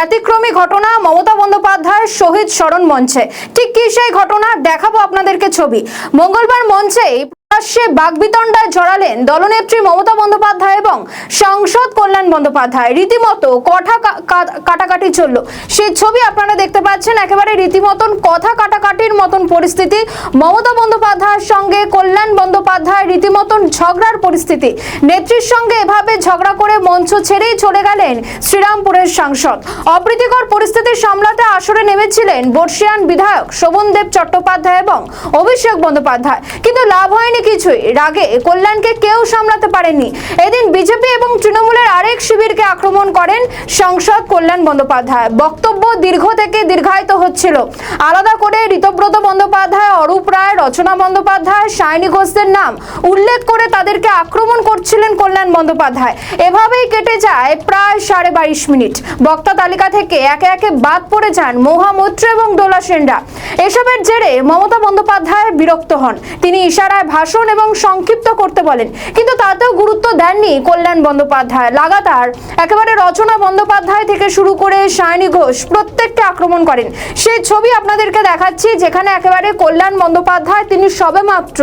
ব্যতিক্রমী ঘটনা মমতা বন্দ্যোপাধ্যায়ের শহীদ স্মরণ মঞ্চে। ঠিক কি সেই ঘটনা দেখাবো আপনাদেরকে ছবি। মঙ্গলবার মঞ্চে প্রকাশ্যে বাগবিতণ্ডায় জড়ালেন দলনেত্রী মমতা বন্দ্যোপাধ্যায় এবং সাংসদ কল্যাণ বন্দ্যোপাধ্যায়। রীতিমতো কথা কাটাকাটি চলল, সেই ছবি আপনারা দেখতে পাচ্ছেন। একেবারে রীতিমতন কথা কাটাকাটির মতন পরিস্থিতি। মমতা বন্দ্যোপাধ্যায়ের সঙ্গে কল্যাণ বন্দ্যোপাধ্যায় রীতিমতন ঝগড়ার পরিস্থিতি। নেত্রীর সঙ্গে এভাবে ঝগড়া করে মঞ্চ ছেড়েই চলে গেলেন শ্রীরামপুরের সাংসদ। অপ্রীতিকর পরিস্থিতি সামলাতে আসরে নেমেছিলেন বর্ষিয়ান বিধায়ক শোভনদেব চট্টোপাধ্যায় এবং অভিষেক বন্দ্যোপাধ্যায়, কিন্তু লাভ হয়নি কিছুই। রাগে কল্যাণকে কেউ সামলাতে পারেননি। এদিন বিজেপি এবং তৃণমূলের আরেক শিবিরকে আক্রমণ করেন সাংসদ কল্যাণ বন্দ্যোপাধ্যায়। বক্তব্য দীর্ঘ থেকে দীর্ঘায়িত হচ্ছিল। আলাদা করে ঋতব্রত বন্দ্যোপাধ্যায়, অরূপ রায়, রচনা বন্দ্যোপাধ্যায়, সায়নী ঘোষদের নাম উল্লেখ করে তাদেরকে আক্রমণ করছিলেন কল্যাণ বন্দ্যোপাধ্যায়। এভাবেই কেটে যায় প্রায় 22.5 মিনিট। বক্তা তালিকা থেকে একে একে বাদ পড়ে যান মহুয়া মৈত্র এবং দোলা সেনরা। এসবের জেরে মমতা বন্দ্যোপাধ্যায় বিরক্ত হন। তিনি ইশারায় ভাষণ এবং সংক্ষিপ্ত করতে বলেন, কিন্তু তাতেও গুরুত্ব দেননি কল্যাণ বন্দ্যোপাধ্যায়। লাগাতার একেবারে রচনা বন্দ্যোপাধ্যায় থেকে শুরু করে সায়নী ঘোষ প্রত্যেককে আক্রমণ করেন। সেই ছবি আপনাদেরকে দেখাচ্ছি, যেখানে একেবারে কল্যাণ বন্দ্যোপাধ্যায় তিনি সবেমাত্র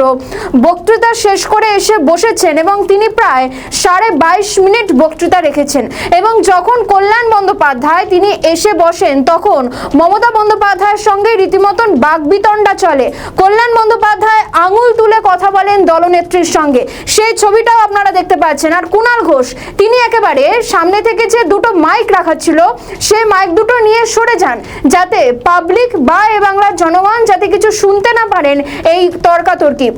বক্তৃতা শেষ করে এসে বসেছেন এবং তিনি প্রায় 22.5 মিনিট বক্তৃতা রেখেছেন। এবং যখন কল্যাণ বন্দ্যোপাধ্যায় তিনি এসে বসেন তখন মমতা বন্দ্যোপাধ্যায়ের সঙ্গে রীতিমতন বাগবিতণ্ডা চলে। কল্যাণ বন্দ্যোপাধ্যায় আঙুল তুলে কথা বলেন দলনেত্রীর সঙ্গে, সেই ছবিটাও আপনারা দেখতে পাচ্ছেন। আর কুণাল ঘোষ তিনি একেবারে সামনে থেকে যে দুটো মাইক রাখা ছিল সেই মাইক দুটো নিয়ে সরে যান, যাতে পাবলিক বা এ বাংলার জনগণ যাতে কিছু শুনতে না পারেন এই তর্কাতর্কি।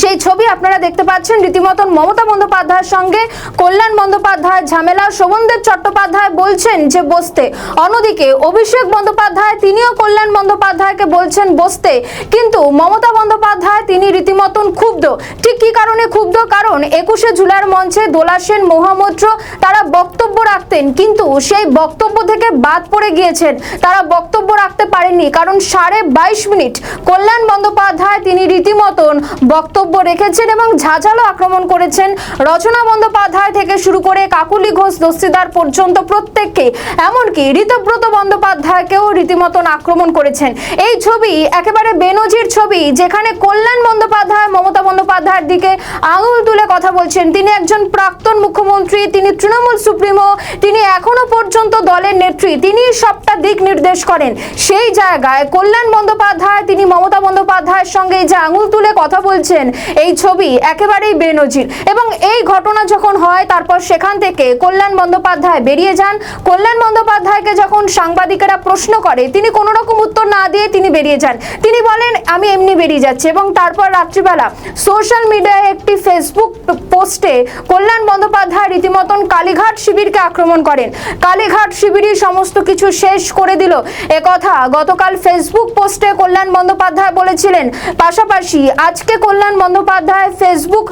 সেই ছবি আপনারা দেখতে পাচ্ছেন। রীতিমতন মমতা বন্দ্যোপাধ্যায়ের সঙ্গে কল্যাণ বন্দ্যোপাধ্যায় ঝামেলা। শোভনদেব চট্টোপাধ্যায় বলছেন যে বসতে, অন্যদিকে অভিষেক বন্দ্যোপাধ্যায় তিনিও কল্যাণ বন্দ্যোপাধ্যায়কে বলছেন বসতে, কিন্তু মমতা বন্দ্যোপাধ্যায় তিনি রীতিমতন ক্ষুব্ধ। ঠিক কি কারণে ক্ষুব্ধ? কারণ 21শে জুলাইয়ের মঞ্চে দোলা সেন, মহুয়া মৈত্র তারা বক্তব্য রাখতেন, কিন্তু সেই বক্তব্য থেকে বাদ পড়ে গিয়েছেন। তারা বক্তব্য রাখতে পারেননি কারণ 22.5 মিনিট কল্যাণ বন্দ্যোপাধ্যায় তিনি রীতিমতন বক্তব্য রেখেছেন এবং ঝাঁঝালো আক্রমণ করেছেন রচনা বন্দ্যোপাধ্যায় থেকে শুরু করে কাকুলি ঘোষ দস্তিদার পর্যন্ত প্রত্যেককে, এমনকি ঋতব্রত বন্দ্যোপাধ্যায়কেও রীতিমতন আক্রমণ করেছেন। এই ছবি একেবারে বেনজির ছবি, যেখানে কল্যাণ বন্দ্যোপাধ্যায় মমতা বন্দ্যোপাধ্যায়ের দিকে আঙুল তুলে কথা বলছেন। তিনি একজন প্রাক্তন মুখ্যমন্ত্রী, তিনি তৃণমূল সুপ্রিমো, তিনি এখনো পর্যন্ত দলের নেত্রী, তিনি সবটা দিক নির্দেশ করেন। সেই জায়গায় কল্যাণ বন্দ্যোপাধ্যায় তিনি মমতা বন্দ্যোপাধ্যায়ের সঙ্গে যে আঙুল তুলে কথা বলছেন, এই ছবি একেবারেই বেনজির। এবং এই ঘটনা যখন হয় তারপর সেখান থেকে কল্যাণ বন্দ্যোপাধ্যায় বেরিয়ে যান। কল্যাণ বন্দ্যোপাধ্যায়কে যখন সাংবাদিকেরা প্রশ্ন করে তিনি কোনো রকম উত্তর না দিয়ে তিনি বেরিয়ে যান। তিনি বলেন আমি এমনি বেরিয়ে যাচ্ছি। এবং তারপর রাত্রিবেলা সোশ্যাল মিডিয়ায় একটি ফেসবুক পোস্টে কল্যাণ বন্দ্যোপাধ্যায় রীতিমতন কালীঘাট শিবিরকে আক্রমণ করেন। কালীঘাট শিবিরই সমস্ত কিছু শেষ করে দিল, একথা গতকাল ফেসবুক পোস্টে কল্যাণ বন্দ্যোপাধ্যায় বলেছিলেন। পাশাপাশি আজকে কল্যাণ বন্দ্যোপাধ্যায় ফেসবুক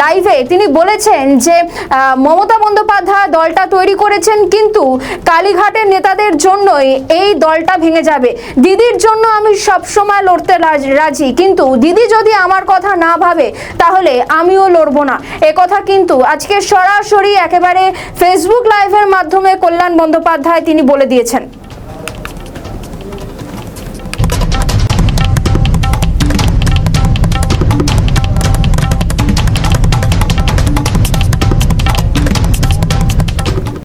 লাইভে তিনি বলেছেন যে মমতা বন্দ্যোপাধ্যায় দলটা তৈরি করেছেন, কিন্তু কালীঘাটের নেতাদের জন্যই এই দলটা ভেঙে যাবে। দিদির জন্য আমি সবসময় লড়তে রাজি, কিন্তু দিদি যদি আমার কথা না ভাবে তাহলে আমিও লড়বো না। একথা কিন্তু আজকে সরাসরি একেবারে ফেসবুক লাইভের মাধ্যমে কল্যাণ বন্দ্যোপাধ্যায় তিনি বলে দিয়েছেন।